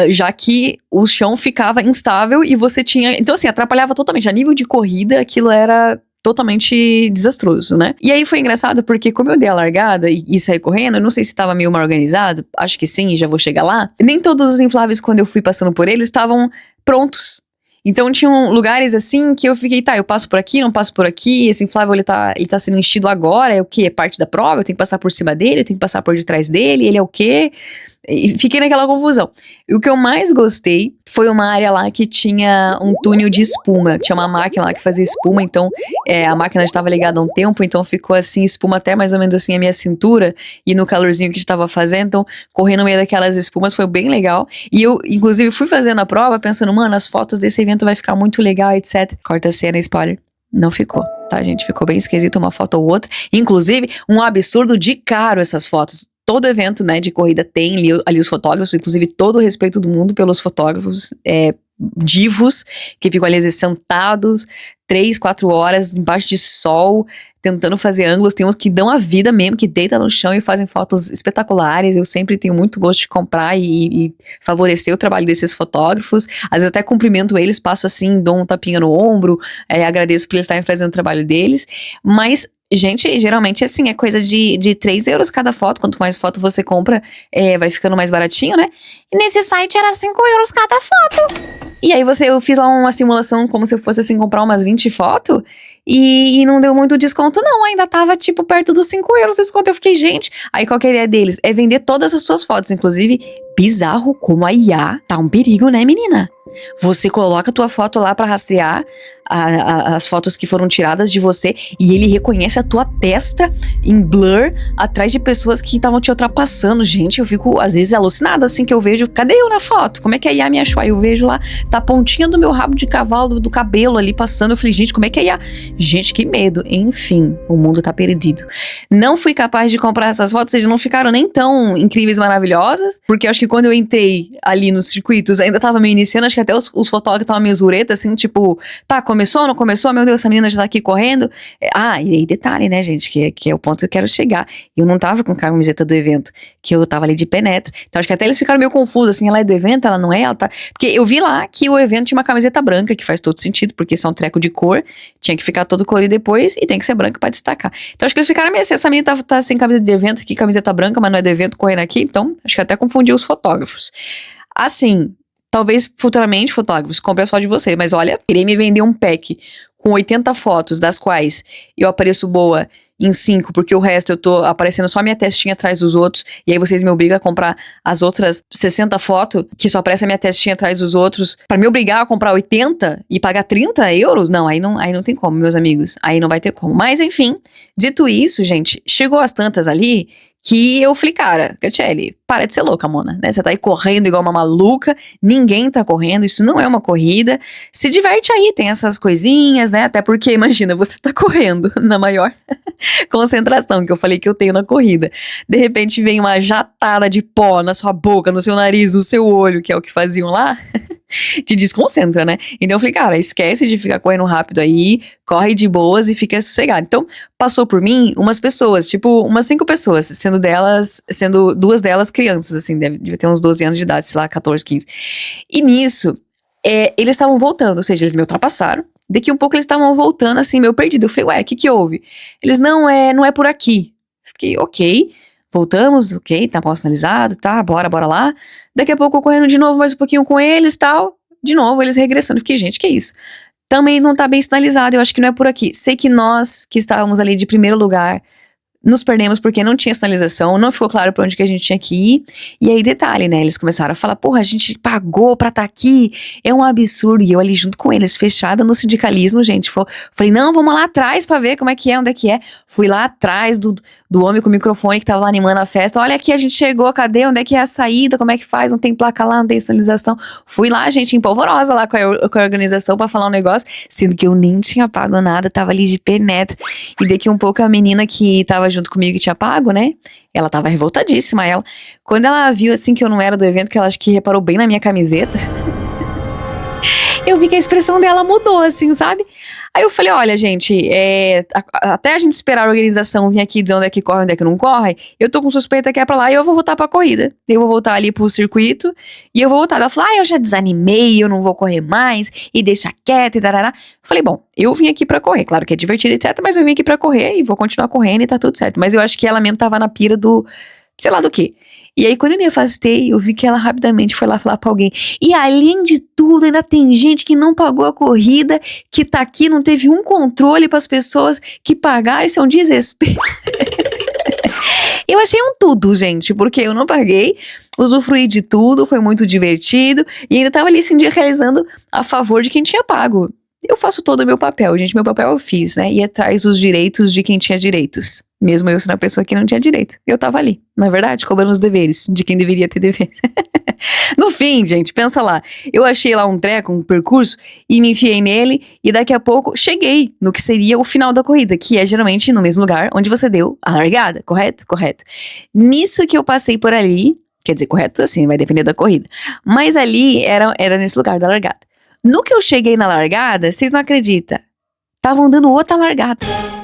Já que o chão ficava instável e você tinha... Então, assim, atrapalhava totalmente. A nível de corrida, aquilo era totalmente desastroso, né? E aí foi engraçado porque como eu dei a largada e saí correndo, eu não sei se tava meio mal organizado, acho que sim, já vou chegar lá. Nem todos os infláveis, quando eu fui passando por eles, estavam prontos. Então tinham lugares assim que eu fiquei, eu passo por aqui, não passo por aqui, esse inflável ele tá sendo enchido agora, é o quê? É parte da prova, eu tenho que passar por cima dele, eu tenho que passar por detrás dele, ele é o quê? E fiquei naquela confusão. E o que eu mais gostei foi uma área lá que tinha um túnel de espuma, tinha uma máquina lá que fazia espuma, então a máquina estava ligada há um tempo, então ficou assim, espuma até mais ou menos assim a minha cintura, e no calorzinho que estava fazendo, então correr no meio daquelas espumas foi bem legal. E eu, inclusive, fui fazendo a prova pensando, mano, as fotos desse evento vai ficar muito legal, etc. Corta a cena, spoiler. Não ficou, tá, gente? Ficou bem esquisito uma foto ou outra. Inclusive, um absurdo de caro essas fotos. Todo evento, né, de corrida tem ali os fotógrafos, inclusive todo o respeito do mundo pelos fotógrafos divos, que ficam ali às vezes sentados 3, 4 horas embaixo de sol, tentando fazer ângulos. Tem uns que dão a vida mesmo, que deitam no chão e fazem fotos espetaculares. Eu sempre tenho muito gosto de comprar e favorecer o trabalho desses fotógrafos. Às vezes até cumprimento eles, passo assim, dou um tapinha no ombro, agradeço por eles estarem fazendo o trabalho deles, mas... Gente, geralmente assim, é coisa de 3 euros cada foto. Quanto mais foto você compra, vai ficando mais baratinho, né? E nesse site era 5 euros cada foto. E aí eu fiz lá uma simulação como se eu fosse assim comprar umas 20 fotos. E não deu muito desconto não, ainda tava tipo perto dos 5 euros de desconto. Eu fiquei, gente, aí qual que é a ideia deles? É vender todas as suas fotos, inclusive bizarro como a IA tá um perigo, né, menina? Você coloca a tua foto lá pra rastrear as fotos que foram tiradas de você e ele reconhece a tua testa em blur atrás de pessoas que estavam te ultrapassando. Gente, eu fico às vezes alucinada assim que eu vejo, cadê eu na foto? Como é que a IA me achou? Aí eu vejo lá, tá a pontinha do meu rabo de cavalo, do cabelo ali passando. Eu falei, gente, como é que a IA... Gente, que medo. Enfim, o mundo tá perdido. Não fui capaz de comprar essas fotos, eles não ficaram nem tão incríveis, maravilhosas, porque eu acho que quando eu entrei ali nos circuitos, ainda tava meio iniciando, acho que até os fotógrafos estavam meio zureta, assim, tipo, tá, começou, não começou? Meu Deus, essa menina já tá aqui correndo. E aí detalhe, né, gente, que é o ponto que eu quero chegar. Eu não tava com a camiseta do evento, que eu tava ali de penetra. Então acho que até eles ficaram meio confusos, assim, ela é do evento, ela não é, ela tá... Porque eu vi lá que o evento tinha uma camiseta branca, que faz todo sentido, porque isso é um treco de cor, tinha que ficar todo colorido depois e tem que ser branca pra destacar. Então acho que eles ficaram meio assim, essa menina tá sem camiseta de evento, que camiseta branca, mas não é do evento, correndo aqui, então acho que até confundiu os fotógrafos. Assim... Talvez futuramente, fotógrafos, compre a foto de vocês. Mas olha, querer me vender um pack com 80 fotos, das quais eu apareço boa em 5, porque o resto eu tô aparecendo só minha testinha atrás dos outros, e aí vocês me obrigam a comprar as outras 60 fotos, que só aparece a minha testinha atrás dos outros, pra me obrigar a comprar 80 e pagar 30 euros? Não, aí não tem como, meus amigos. Aí não vai ter como. Mas enfim, dito isso, gente, chegou às tantas ali... Que eu falei, cara, Catiele, para de ser louca, Mona, né? Você tá aí correndo igual uma maluca, ninguém tá correndo, isso não é uma corrida. Se diverte aí, tem essas coisinhas, né? Até porque, imagina, você tá correndo na maior concentração que eu falei que eu tenho na corrida. De repente vem uma jatada de pó na sua boca, no seu nariz, no seu olho, que é o que faziam lá. te desconcentra, né? Então eu falei, cara, esquece de ficar correndo rápido aí, corre de boas e fica sossegado. Então, passou por mim umas pessoas, tipo, umas 5 pessoas, sendo 2 delas crianças, assim, devia ter uns 12 anos de idade, sei lá, 14, 15. E nisso, eles estavam voltando, ou seja, eles me ultrapassaram. Daqui um pouco eles estavam voltando, assim, meio perdido. Eu falei, ué, o que houve? Eles, não é por aqui. Fiquei, ok. Voltamos, ok, tá mal sinalizado, tá, bora lá. Daqui a pouco correndo de novo mais um pouquinho com eles, tal. De novo, eles regressando. Fiquei, gente, que isso? Também não tá bem sinalizado, eu acho que não é por aqui. Sei que nós, que estávamos ali de primeiro lugar, nos perdemos porque não tinha sinalização, não ficou claro pra onde que a gente tinha que ir. E aí, detalhe, né, eles começaram a falar, porra, a gente pagou pra tá aqui, é um absurdo. E eu ali junto com eles, fechada no sindicalismo, gente, falei, não, vamos lá atrás pra ver como é que é, onde é que é. Fui lá atrás do homem com o microfone que tava lá animando a festa, olha aqui, a gente chegou, cadê, onde é que é a saída, como é que faz, não tem placa lá, não tem sinalização. Fui lá, gente, empolvorosa lá com a organização pra falar um negócio, sendo que eu nem tinha pago nada, tava ali de penetra. E daqui um pouco a menina que tava junto comigo que tinha pago, né? Ela tava revoltadíssima, ela. Quando ela viu, assim, que eu não era do evento, que ela acho que reparou bem na minha camiseta, eu vi que a expressão dela mudou, assim, sabe? Aí eu falei, olha, gente, até a gente esperar a organização vir aqui dizer onde é que corre, onde é que não corre, eu tô com suspeita que é pra lá e eu vou voltar pra corrida. Eu vou voltar ali pro circuito e eu vou voltar. Ela falou, eu já desanimei, eu não vou correr mais, e deixa quieto, e darará. Falei, bom, eu vim aqui pra correr, claro que é divertido, etc, mas eu vim aqui pra correr e vou continuar correndo e tá tudo certo. Mas eu acho que ela mesmo tava na pira do, sei lá do quê. E aí, quando eu me afastei, eu vi que ela rapidamente foi lá falar pra alguém. E além de tudo, ainda tem gente que não pagou a corrida, que tá aqui, não teve um controle pras pessoas que pagaram, isso é um desrespeito. Eu achei um tudo, gente, porque eu não paguei, usufruí de tudo, foi muito divertido, e ainda tava ali, assim, realizando a favor de quem tinha pago. Eu faço todo o meu papel, gente, meu papel eu fiz, né, ir atrás dos direitos de quem tinha direitos. Mesmo eu sendo a pessoa que não tinha direito. Eu tava ali, na é verdade, cobrando os deveres de quem deveria ter deveres. No fim, gente, pensa lá. Eu achei lá um treco, um percurso, e me enfiei nele, e daqui a pouco cheguei no que seria o final da corrida, que é geralmente no mesmo lugar onde você deu a largada, correto? Correto. Nisso que eu passei por ali, quer dizer, correto assim, vai depender da corrida, mas ali era nesse lugar da largada. No que eu cheguei na largada, vocês não acreditam, estavam dando outra largada.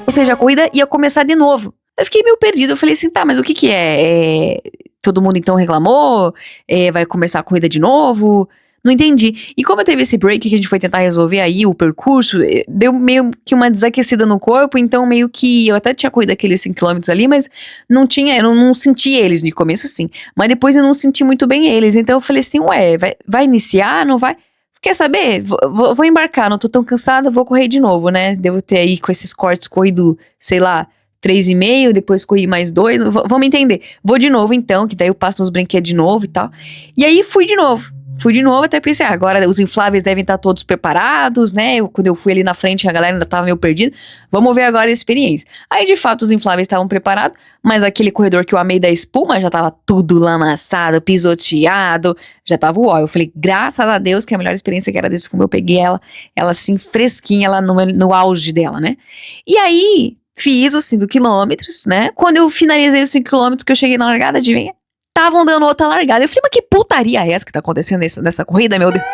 Ou seja, a corrida ia começar de novo. Eu fiquei meio perdido, eu falei assim, tá, mas o que é? Todo mundo então reclamou? Vai começar a corrida de novo? Não entendi. E como eu teve esse break que a gente foi tentar resolver aí, o percurso, deu meio que uma desaquecida no corpo, então meio que, eu até tinha corrido aqueles 5 km ali, mas eu não senti eles de começo assim. Mas depois eu não senti muito bem eles, então eu falei assim, vai iniciar, não vai? Quer saber? Vou embarcar, não tô tão cansada, vou correr de novo, né? Devo ter aí com esses cortes corrido, sei lá, 3,5, depois corri mais 2, vamos entender. Vou de novo então, que daí eu passo nos brinquedos de novo e tal. E aí fui de novo, até pensei, agora os infláveis devem estar todos preparados, né? Quando eu fui ali na frente, a galera ainda tava meio perdida. Vamos ver agora a experiência. Aí, de fato, os infláveis estavam preparados, mas aquele corredor que eu amei da espuma já tava tudo lamaçado, pisoteado, já tava uó. Eu falei, graças a Deus que a melhor experiência que era desse espuma, eu peguei ela assim, fresquinha, ela no auge dela, né? E aí, fiz os 5 quilômetros, né? Quando eu finalizei os 5 quilômetros, que eu cheguei na largada, adivinha? Estavam dando outra largada. Eu falei, mas que putaria é essa que tá acontecendo nessa corrida, meu Deus?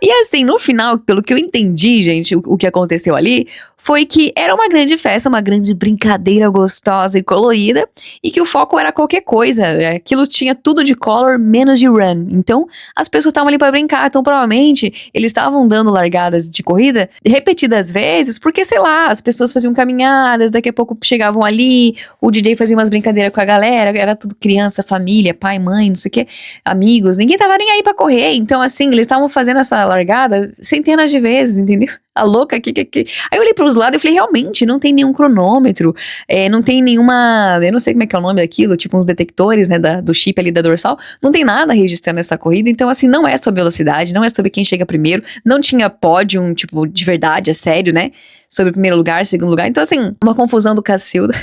E assim, no final, pelo que eu entendi, gente, o que aconteceu ali foi que era uma grande festa, uma grande brincadeira gostosa e colorida, e que o foco era qualquer coisa. Aquilo tinha tudo de color, menos de run. Então, as pessoas estavam ali pra brincar. Então, provavelmente, eles estavam dando largadas de corrida repetidas vezes, porque, sei lá, as pessoas faziam caminhadas, daqui a pouco chegavam ali, o DJ fazia umas brincadeiras com a galera, era tudo criança, família, pai, mãe, não sei o que, amigos. Ninguém tava nem aí pra correr. Então, assim, eles estavam fazendo essa largada centenas de vezes, entendeu? A louca aqui. Aí eu olhei pros lados e falei, realmente, não tem nenhum cronômetro, não tem nenhuma, eu não sei como é que é o nome daquilo, tipo uns detectores, né, do chip ali da dorsal, não tem nada registrando essa corrida, então assim, não é sobre velocidade, não é sobre quem chega primeiro, não tinha pódio, tipo, de verdade, é sério, né, sobre primeiro lugar, segundo lugar, então assim, uma confusão do Cacilda.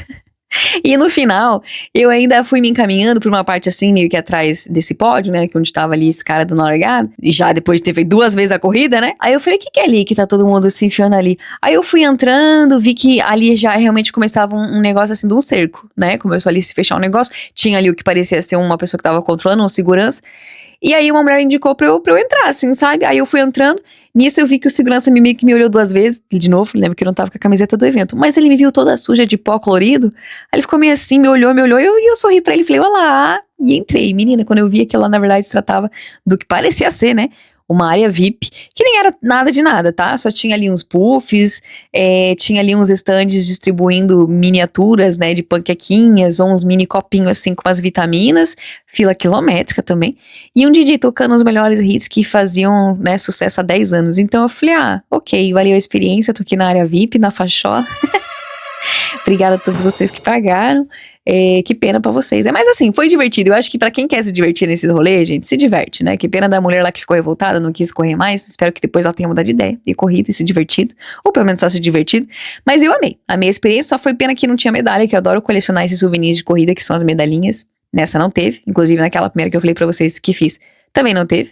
E no final, eu ainda fui me encaminhando pra uma parte assim, meio que atrás desse pódio, né, que onde tava ali esse cara dando largada, e já depois de ter feito 2 vezes a corrida, né, aí eu falei, o que é ali que tá todo mundo se enfiando ali? Aí eu fui entrando, vi que ali já realmente começava um negócio assim de um cerco, né, começou ali a se fechar um negócio, tinha ali o que parecia ser uma pessoa que tava controlando, um segurança, E aí uma mulher indicou pra eu entrar, assim, sabe? Aí eu fui entrando, nisso eu vi que o segurança meio que me olhou 2 vezes, de novo, lembro que eu não tava com a camiseta do evento, mas ele me viu toda suja de pó colorido, aí ele ficou meio assim, me olhou, e eu sorri pra ele, falei, olá, e entrei. Menina, quando eu vi que ela na verdade se tratava do que parecia ser, né? Uma área VIP, que nem era nada de nada, tá? Só tinha ali uns puffs, tinha ali uns estandes distribuindo miniaturas, né, de panquequinhas, ou uns mini copinhos assim com as vitaminas, fila quilométrica também, e um DJ tocando os melhores hits que faziam, né, sucesso há 10 anos. Então eu falei, ok, valeu a experiência, tô aqui na área VIP, na Fachó. Obrigada a todos vocês que pagaram. Que pena pra vocês. Mas assim, foi divertido. Eu acho que pra quem quer se divertir nesse rolê, gente, se diverte, né? Que pena da mulher lá que ficou revoltada, não quis correr mais. Espero que depois ela tenha mudado de ideia e corrido e se divertido. Ou pelo menos só se divertido. Mas eu amei. Amei a experiência. Só foi pena que não tinha medalha, que eu adoro colecionar esses souvenirs de corrida, que são as medalhinhas. Nessa não teve. Inclusive naquela primeira que eu falei pra vocês que fiz, também não teve.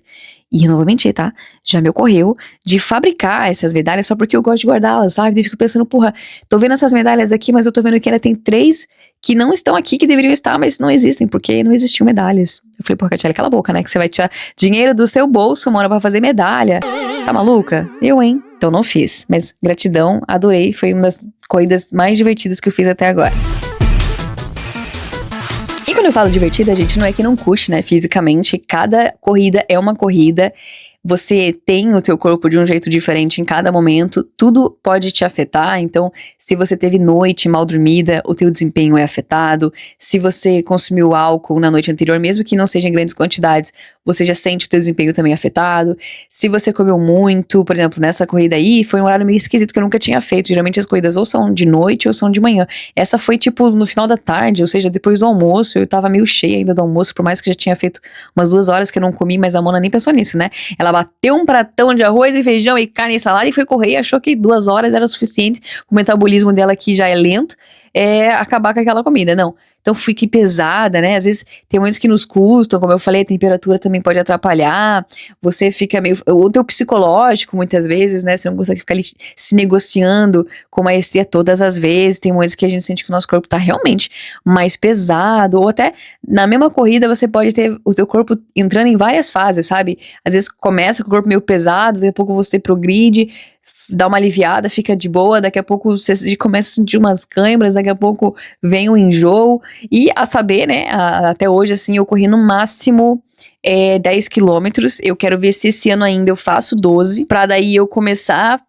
E eu não vou mentir, tá? Já me ocorreu de fabricar essas medalhas só porque eu gosto de guardá-las, sabe? Eu fico pensando, porra, tô vendo essas medalhas aqui, mas eu tô vendo que ainda tem 3 que não estão aqui, que deveriam estar, mas não existem, porque não existiam medalhas. Eu falei, porra, Catiele, cala a boca, né? Que você vai tirar dinheiro do seu bolso, mano, pra fazer medalha. Tá maluca? Eu, hein? Então não fiz. Mas gratidão, adorei. Foi uma das corridas mais divertidas que eu fiz até agora. E quando eu falo divertida, gente, não é que não custe, né, fisicamente. Cada corrida é uma corrida. Você tem o teu corpo de um jeito diferente em cada momento, tudo pode te afetar. Então, se você teve noite mal dormida, o teu desempenho é afetado. Se você consumiu álcool na noite anterior, mesmo que não seja em grandes quantidades, você já sente o teu desempenho também afetado. Se você comeu muito, por exemplo, nessa corrida aí, foi um horário meio esquisito que eu nunca tinha feito. Geralmente as corridas ou são de noite ou são de manhã. Essa foi tipo no final da tarde, ou seja, depois do almoço. Eu tava meio cheia ainda do almoço, por mais que já tinha feito umas 2 horas que eu não comi, mas a Mona nem pensou nisso, né? Ela bateu um pratão de arroz e feijão e carne e salada e foi correr e achou que 2 horas era o suficiente. O metabolismo dela que já é lento, acabar com aquela comida, não. Então fique pesada, né? Às vezes tem momentos que nos custam, como eu falei, a temperatura também pode atrapalhar, você fica meio... O teu psicológico, muitas vezes, né? Você não consegue ficar ali se negociando com maestria todas as vezes, tem momentos que a gente sente que o nosso corpo tá realmente mais pesado, ou até na mesma corrida você pode ter o teu corpo entrando em várias fases, sabe? Às vezes começa com o corpo meio pesado, daqui a pouco você progride, dá uma aliviada, fica de boa, daqui a pouco você começa a sentir umas câimbras, daqui a pouco vem um enjoo, e a saber, né, até hoje, assim, eu corri no máximo 10 quilômetros, eu quero ver se esse ano ainda eu faço 12, pra daí eu começar,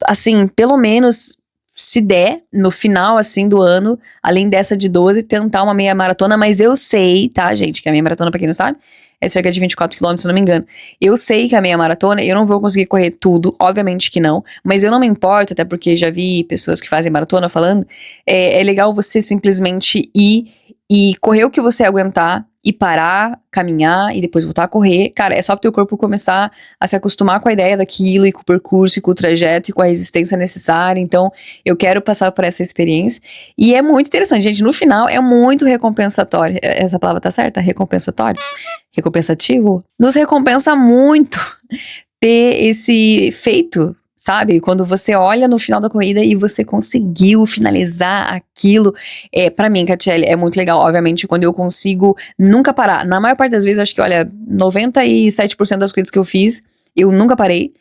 assim, pelo menos, se der, no final, assim, do ano, além dessa de 12, tentar uma meia maratona, mas eu sei, tá, gente, que a meia maratona, pra quem não sabe, é cerca de 24 quilômetros, se eu não me engano. Eu sei que a meia maratona, eu não vou conseguir correr tudo, obviamente que não, mas eu não me importo, até porque já vi pessoas que fazem maratona falando, é legal você simplesmente ir e correr o que você aguentar, e parar, caminhar e depois voltar a correr. Cara, é só pro teu corpo começar a se acostumar com a ideia daquilo e com o percurso e com o trajeto e com a resistência necessária. Então, eu quero passar por essa experiência. E é muito interessante, gente. No final, é muito recompensatório. Essa palavra tá certa? Recompensatório? Recompensativo? Nos recompensa muito ter esse feito, sabe? Quando você olha no final da corrida e você conseguiu finalizar aquilo. Pra mim, Catiele, é muito legal. Obviamente, quando eu consigo nunca parar. Na maior parte das vezes, acho que, olha, 97% das corridas que eu fiz, eu nunca parei.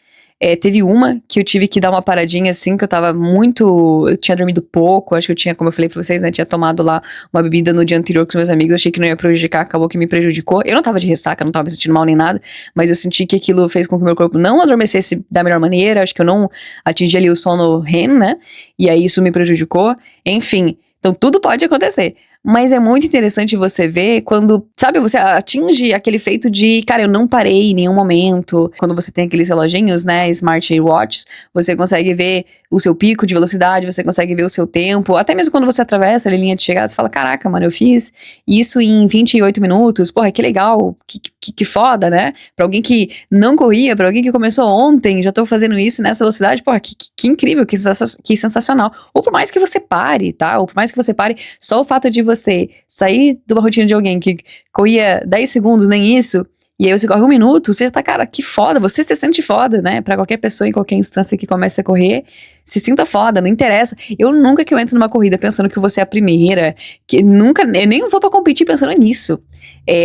Teve uma que eu tive que dar uma paradinha, assim, que eu tava muito... Eu tinha dormido pouco, acho que eu tinha, como eu falei pra vocês, né, tinha tomado lá uma bebida no dia anterior com os meus amigos, achei que não ia prejudicar, acabou que me prejudicou. Eu não tava de ressaca, não tava me sentindo mal nem nada, mas eu senti que aquilo fez com que o meu corpo não adormecesse da melhor maneira, acho que eu não atingi ali o sono REM, né, e aí isso me prejudicou, enfim. Então tudo pode acontecer. Mas é muito interessante você ver quando, sabe, você atinge aquele feito de, cara, eu não parei em nenhum momento. Quando você tem aqueles reloginhos, né, smartwatches, você consegue ver o seu pico de velocidade, você consegue ver o seu tempo. Até mesmo quando você atravessa a linha de chegada, você fala, caraca, mano, eu fiz isso em 28 minutos. Porra, que legal, que foda, né? Pra alguém que não corria, pra alguém que começou ontem, já tô fazendo isso nessa velocidade, porra, que incrível, que sensacional. Ou por mais que você pare, tá? Ou por mais que você pare, só o fato de você sair de uma rotina de alguém que corria 10 segundos, nem isso, e aí você corre 1 minuto, você já tá, cara, que foda, você se sente foda, né? Pra qualquer pessoa, em qualquer instância que comece a correr, se sinta foda, não interessa. Eu nunca que eu entro numa corrida pensando que você é a primeira, que nunca, eu nem vou pra competir pensando nisso.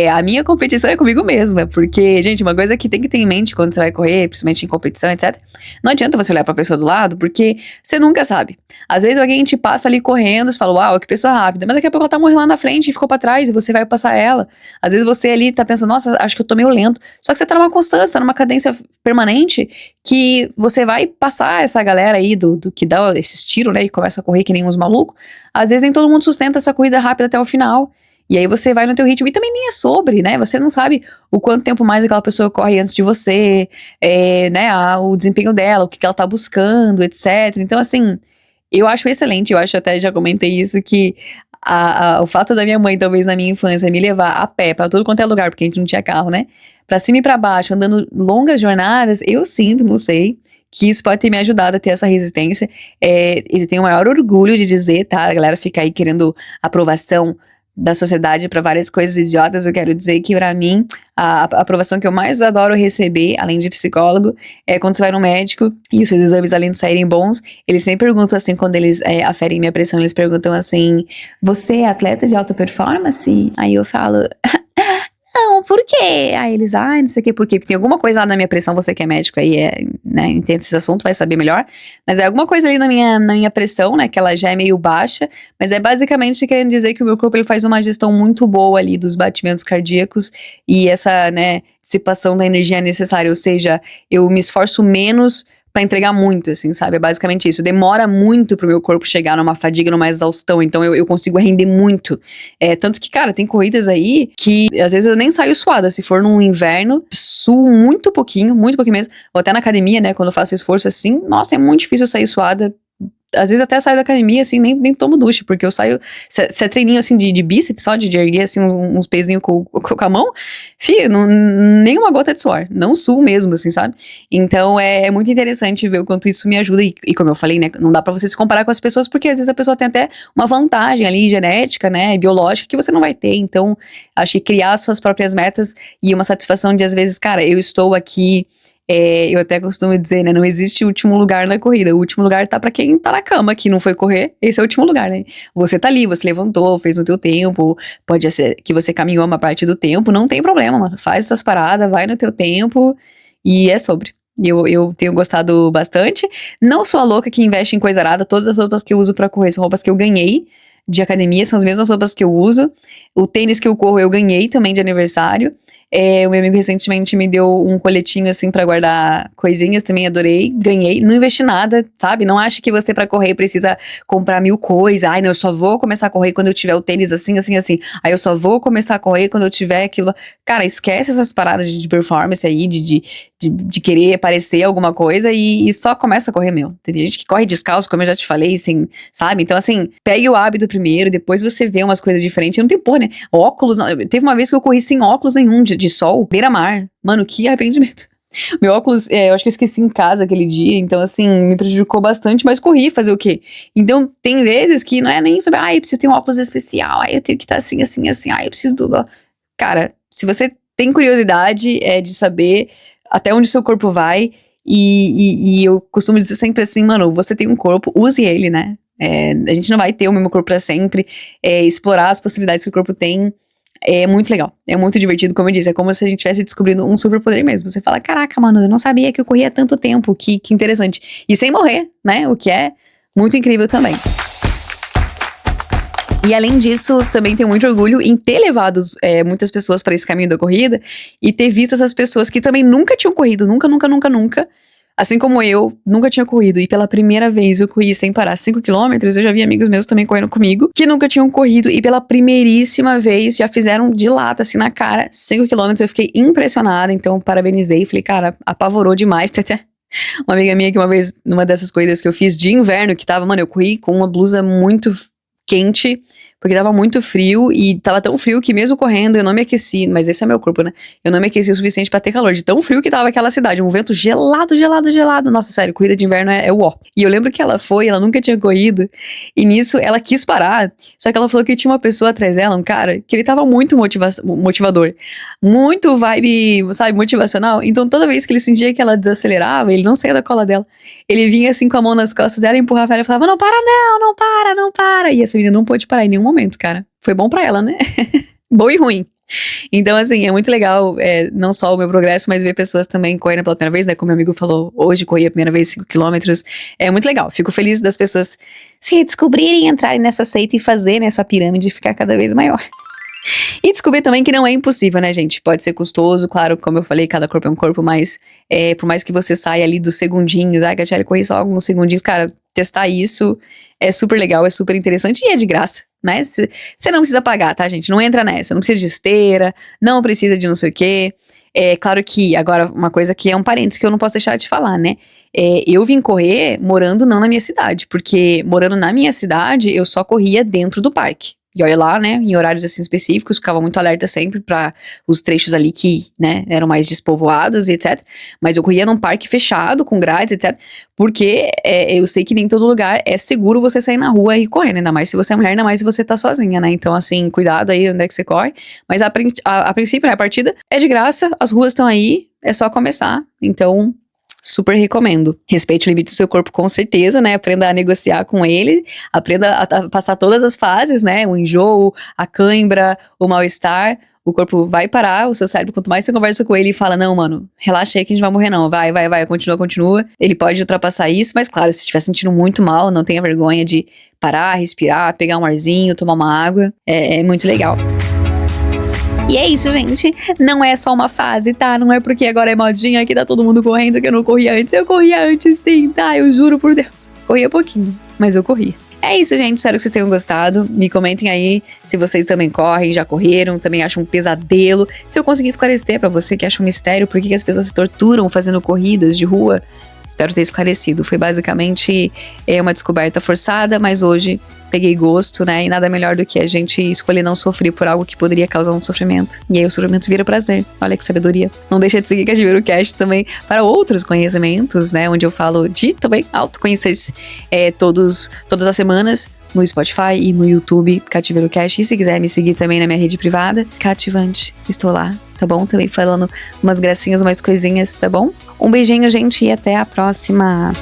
A minha competição é comigo mesma, porque, gente, uma coisa que tem que ter em mente quando você vai correr, principalmente em competição, etc. Não adianta você olhar pra pessoa do lado, porque você nunca sabe. Às vezes alguém te passa ali correndo, você fala, uau, que pessoa rápida, mas daqui a pouco ela tá morrendo lá na frente e ficou pra trás e você vai passar ela. Às vezes você ali tá pensando, nossa, acho que eu tô meio lento. Só que você tá numa constância, tá numa cadência permanente, que você vai passar essa galera aí do que dá esses tiros, né, e começa a correr que nem uns malucos. Às vezes nem todo mundo sustenta essa corrida rápida até o final. E aí você vai no teu ritmo, e também nem é sobre, né, você não sabe o quanto tempo mais aquela pessoa corre antes de você, né, o desempenho dela, o que ela tá buscando, etc. Então, assim, eu acho excelente, eu acho, até já comentei isso, que o fato da minha mãe, talvez na minha infância, me levar a pé pra todo quanto é lugar, porque a gente não tinha carro, né, pra cima e pra baixo, andando longas jornadas, eu sinto, não sei, que isso pode ter me ajudado a ter essa resistência. Eu tenho o maior orgulho de dizer, tá, a galera fica aí querendo aprovação da sociedade pra várias coisas idiotas. Eu quero dizer que pra mim a aprovação que eu mais adoro receber, além de psicólogo, é quando você vai no médico e os seus exames, além de saírem bons, eles sempre perguntam assim, quando eles aferem minha pressão, eles perguntam assim, você é atleta de alta performance? Aí eu falo, não, por quê? Aí eles, não sei o quê, por quê? Porque tem alguma coisa lá na minha pressão, você que é médico aí, né, entende esse assunto, vai saber melhor, mas é alguma coisa ali na minha pressão, né, que ela já é meio baixa, mas é basicamente querendo dizer que o meu corpo, ele faz uma gestão muito boa ali dos batimentos cardíacos e essa, né, dissipação da energia necessária, ou seja, eu me esforço menos pra entregar muito, assim, sabe? É basicamente isso. Demora muito pro meu corpo chegar numa fadiga, numa exaustão, então eu consigo render muito. Tanto que, cara, tem corridas aí que às vezes eu nem saio suada. Se for num inverno, suo muito pouquinho mesmo. Ou até na academia, né, quando eu faço esforço assim, nossa, é muito difícil eu sair suada. Às vezes até saio da academia, assim, nem tomo ducha, porque eu saio, se é treininho, assim, de bíceps, só de erguer, assim, uns pezinhos com a mão, fia, nem uma gota de suor, não suo mesmo, assim, sabe? Então, é muito interessante ver o quanto isso me ajuda, e como eu falei, né, não dá pra você se comparar com as pessoas, porque às vezes a pessoa tem até uma vantagem ali, genética, né, biológica, que você não vai ter. Então, acho que criar suas próprias metas e uma satisfação de, às vezes, cara, eu estou aqui. Eu até costumo dizer, né, não existe último lugar na corrida, o último lugar tá pra quem tá na cama, que não foi correr, esse é o último lugar, né, você tá ali, você levantou, fez no teu tempo, pode ser que você caminhou uma parte do tempo, não tem problema, mano, faz tuas paradas, vai no teu tempo, e é sobre. Eu tenho gostado bastante, não sou a louca que investe em coisa arada, todas as roupas que eu uso pra correr são roupas que eu ganhei de academia, são as mesmas roupas que eu uso, o tênis que eu corro eu ganhei também de aniversário. O meu amigo recentemente me deu um coletinho assim pra guardar coisinhas, também adorei, ganhei, não investi nada, sabe? Não acha que você pra correr precisa comprar 1000 coisas, não, eu só vou começar a correr quando eu tiver o tênis assim, assim, assim, aí eu só vou começar a correr quando eu tiver aquilo. Cara, esquece essas paradas de performance aí, de querer aparecer alguma coisa e só começa a correr, meu. Tem gente que corre descalço, como eu já te falei, assim, sabe? Então assim, pegue o hábito primeiro, depois você vê umas coisas diferentes, não tem porra, né? Óculos, não. Teve uma vez que eu corri sem óculos nenhum de sol, beira-mar. Mano, que arrependimento. Meu óculos, eu acho que eu esqueci em casa aquele dia, então assim, me prejudicou bastante, mas corri, fazer o quê? Então, tem vezes que não é nem sobre, eu preciso ter um óculos especial, eu tenho que estar assim, assim, assim, eu preciso do... Cara, se você tem curiosidade de saber até onde seu corpo vai, e eu costumo dizer sempre assim, mano, você tem um corpo, use ele, né? A gente não vai ter o mesmo corpo pra sempre, explorar as possibilidades que o corpo tem. É muito legal, é muito divertido, como eu disse, é como se a gente estivesse descobrindo um superpoder mesmo. Você fala, caraca, mano, eu não sabia que eu corria tanto tempo, que interessante. E sem morrer, né, o que é muito incrível também. E além disso, também tenho muito orgulho em ter levado muitas pessoas para esse caminho da corrida e ter visto essas pessoas que também nunca tinham corrido, nunca, assim como eu, nunca tinha corrido, e pela primeira vez eu corri sem parar 5 quilômetros, eu já vi amigos meus também correndo comigo, que nunca tinham corrido, e pela primeiríssima vez já fizeram de lata, assim, na cara, 5 quilômetros, eu fiquei impressionada, então parabenizei, falei, cara, apavorou demais, uma amiga minha que uma vez, numa dessas corridas que eu fiz de inverno, que tava, mano, eu corri com uma blusa muito quente, porque tava muito frio, e tava tão frio que mesmo correndo eu não me aqueci, mas esse é meu corpo, né? Eu não me aqueci o suficiente pra ter calor, de tão frio que tava aquela cidade, um vento gelado, nossa, sério, corrida de inverno é o ó. E eu lembro que ela nunca tinha corrido, e nisso ela quis parar, só que ela falou que tinha uma pessoa atrás dela, um cara, que ele tava muito motivador, muito vibe, sabe, motivacional, então toda vez que ele sentia que ela desacelerava, ele não saía da cola dela, ele vinha assim com a mão nas costas dela, empurrava ela e falava, não para não, não para, e essa menina não pôde parar em nenhum momento, cara. Foi bom pra ela, né? Bom e ruim. Então, assim, é muito legal, não só o meu progresso, mas ver pessoas também correndo pela primeira vez, né? Como meu amigo falou, hoje corri a primeira vez 5 quilômetros. É muito legal. Fico feliz das pessoas se descobrirem, entrarem nessa seita e fazerem essa pirâmide ficar cada vez maior. E descobrir também que não é impossível, né, gente? Pode ser custoso, claro, como eu falei, cada corpo é um corpo, mas por mais que você saia ali dos segundinhos, Catiele, corri só alguns segundinhos, cara, testar isso é super legal, é super interessante e é de graça, né? Você não precisa pagar, tá, gente? Não entra nessa, não precisa de esteira, não precisa de não sei o quê. É claro que, agora, uma coisa que é um parênteses que eu não posso deixar de falar, né? Eu vim correr morando não na minha cidade, porque morando na minha cidade, eu só corria dentro do parque. E olha lá, né, em horários assim específicos, ficava muito alerta sempre para os trechos ali que, né, eram mais despovoados e etc. Mas eu corria num parque fechado, com grades, etc. Porque eu sei que nem todo lugar é seguro você sair na rua e correr, né? Ainda mais se você é mulher, ainda mais se você tá sozinha, né? Então, assim, cuidado aí onde é que você corre. Mas a princípio, né, a partida é de graça, as ruas estão aí, é só começar. Então, super recomendo. Respeite o limite do seu corpo com certeza, né? Aprenda a negociar com ele, aprenda a passar todas as fases, né? O enjoo, a cãibra, o mal-estar. O corpo vai parar, o seu cérebro, quanto mais você conversa com ele e fala, não, mano, relaxa aí que a gente vai morrer não, vai, continua. Ele pode ultrapassar isso, mas claro, se estiver sentindo muito mal, não tenha vergonha de parar, respirar, pegar um arzinho, tomar uma água. É muito legal. E é isso, gente. Não é só uma fase, tá? Não é porque agora é modinha que tá todo mundo correndo que eu não corria antes. Eu corria antes sim, tá? Eu juro por Deus. Corria pouquinho, mas eu corria. É isso, gente. Espero que vocês tenham gostado. Me comentem aí se vocês também correm, já correram, também acham um pesadelo. Se eu conseguir esclarecer pra você que acha um mistério por que as pessoas se torturam fazendo corridas de rua, espero ter esclarecido. Foi basicamente uma descoberta forçada, mas hoje peguei gosto, né? E nada melhor do que a gente escolher não sofrer por algo que poderia causar um sofrimento. E aí o sofrimento vira prazer. Olha que sabedoria. Não deixa de seguir Cativeiro Cast também para outros conhecimentos, né? Onde eu falo de também autoconhecer todas as semanas no Spotify e no YouTube, Cativeiro Cast. E se quiser me seguir também na minha rede privada, Cativante. Estou lá, tá bom? Também falando umas gracinhas, umas coisinhas, tá bom? Um beijinho, gente, e até a próxima!